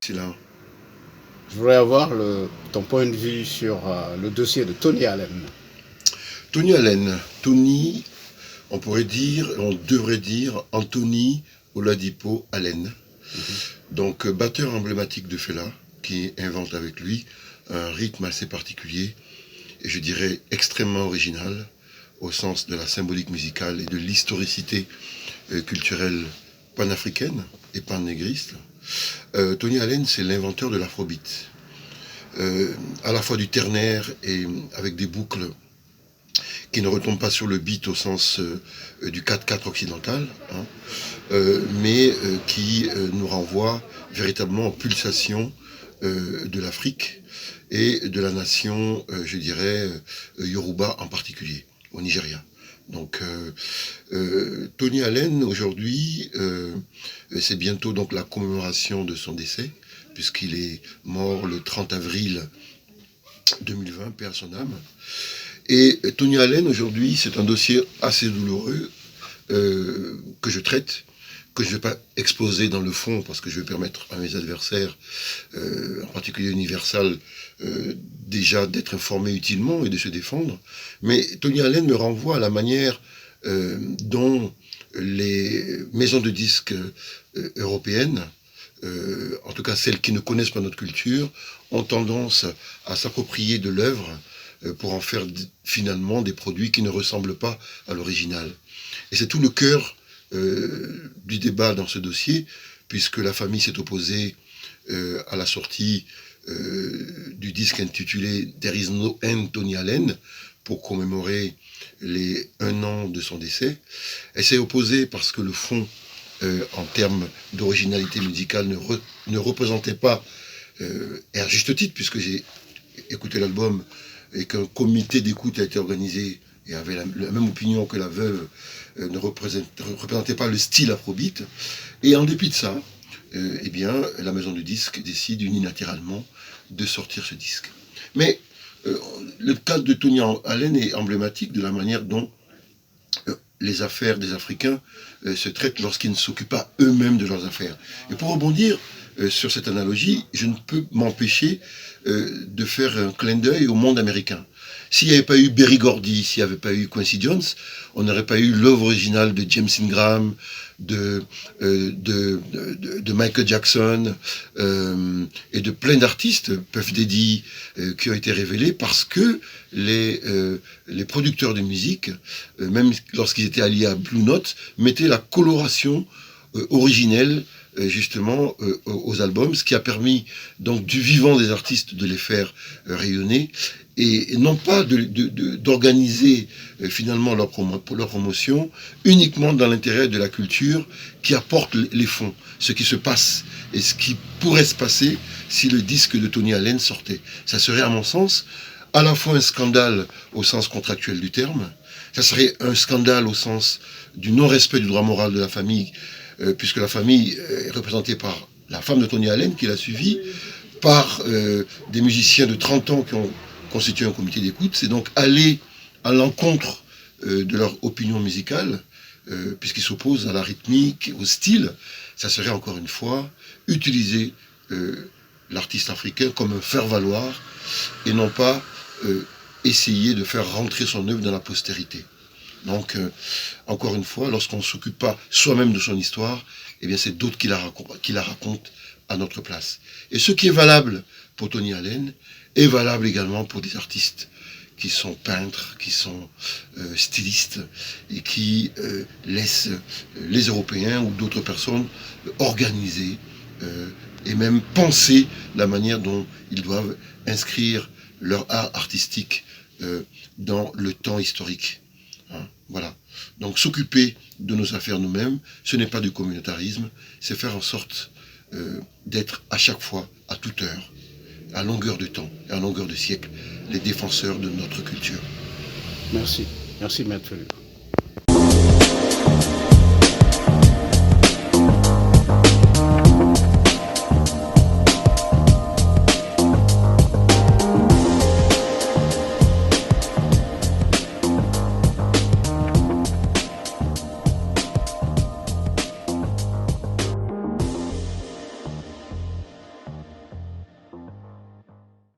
C'est là. Je voudrais avoir ton point de vue sur le dossier de Tony Allen. Tony Allen. Tony, on pourrait dire, on devrait dire Anthony Oladipo Allen. Donc batteur emblématique de Fela, qui invente avec lui un rythme assez particulier, et je dirais extrêmement original, au sens de la symbolique musicale et de l'historicité culturelle panafricaine et pannégriste. Tony Allen, c'est l'inventeur de l'afrobeat, à la fois du ternaire et avec des boucles qui ne retombent pas sur le beat au sens du 4/4 occidental, mais qui nous renvoie véritablement aux pulsations de l'Afrique et de la nation, je dirais, Yoruba en particulier, au Nigeria. Donc Tony Allen, aujourd'hui, c'est bientôt donc la commémoration de son décès, puisqu'il est mort le 30 avril 2020, paix à son âme. Et Tony Allen, aujourd'hui, c'est un dossier assez douloureux que je traite, que je ne vais pas exposer dans le fond, parce que je vais permettre à mes adversaires, en particulier Universal, déjà d'être informés utilement et de se défendre. Mais Tony Allen me renvoie à la manière dont les maisons de disques européennes, en tout cas celles qui ne connaissent pas notre culture, ont tendance à s'approprier de l'œuvre pour en faire finalement des produits qui ne ressemblent pas à l'original. Et c'est tout le cœur du débat dans ce dossier, puisque la famille s'est opposée à la sortie du disque intitulé There Is No End Tony Allen, pour commémorer les 1 an de son décès. Elle s'est opposée parce que le fond, en termes d'originalité musicale, ne représentait pas, et à juste titre, puisque j'ai écouté l'album et qu'un comité d'écoute a été organisé et avait la même opinion que la veuve, ne représentait pas le style afrobeat. Et en dépit de ça, eh bien, la maison de disques décide unilatéralement de sortir ce disque. Mais le cas de Tony Allen est emblématique de la manière dont les affaires des Africains se traitent lorsqu'ils ne s'occupent pas eux-mêmes de leurs affaires. Et pour rebondir sur cette analogie, je ne peux m'empêcher de faire un clin d'œil au monde américain. S'il n'y avait pas eu Berry Gordy, s'il n'y avait pas eu Quincy Jones, on n'aurait pas eu l'œuvre originale de James Ingram, de Michael Jackson et de plein d'artistes, Puff Daddy, qui ont été révélés parce que les producteurs de musique, même lorsqu'ils étaient alliés à Blue Note, mettaient la coloration originelle justement aux albums, ce qui a permis donc du vivant des artistes de les faire rayonner et non pas d'organiser finalement leur promotion uniquement dans l'intérêt de la culture qui apporte les fonds, ce qui se passe et ce qui pourrait se passer si le disque de Tony Allen sortait. Ça serait à mon sens à la fois un scandale au sens contractuel du terme, ça serait un scandale au sens du non-respect du droit moral de la famille, puisque la famille est représentée par la femme de Tony Allen qui l'a suivi, par des musiciens de 30 ans qui ont constitué un comité d'écoute. C'est donc aller à l'encontre de leur opinion musicale, puisqu'ils s'opposent à la rythmique, au style. Ça serait encore une fois utiliser l'artiste africain comme un faire-valoir et non pas essayer de faire rentrer son œuvre dans la postérité. Donc, encore une fois, lorsqu'on ne s'occupe pas soi-même de son histoire, eh bien c'est d'autres qui la racontent à notre place. Et ce qui est valable pour Tony Allen est valable également pour des artistes qui sont peintres, qui sont stylistes et qui laissent les Européens ou d'autres personnes organiser et même penser la manière dont ils doivent inscrire leur art artistique dans le temps historique. Voilà. Donc s'occuper de nos affaires nous-mêmes, ce n'est pas du communautarisme, c'est faire en sorte d'être à chaque fois, à toute heure, à longueur de temps et à longueur de siècle, les défenseurs de notre culture. Merci. Merci, Maître Felu.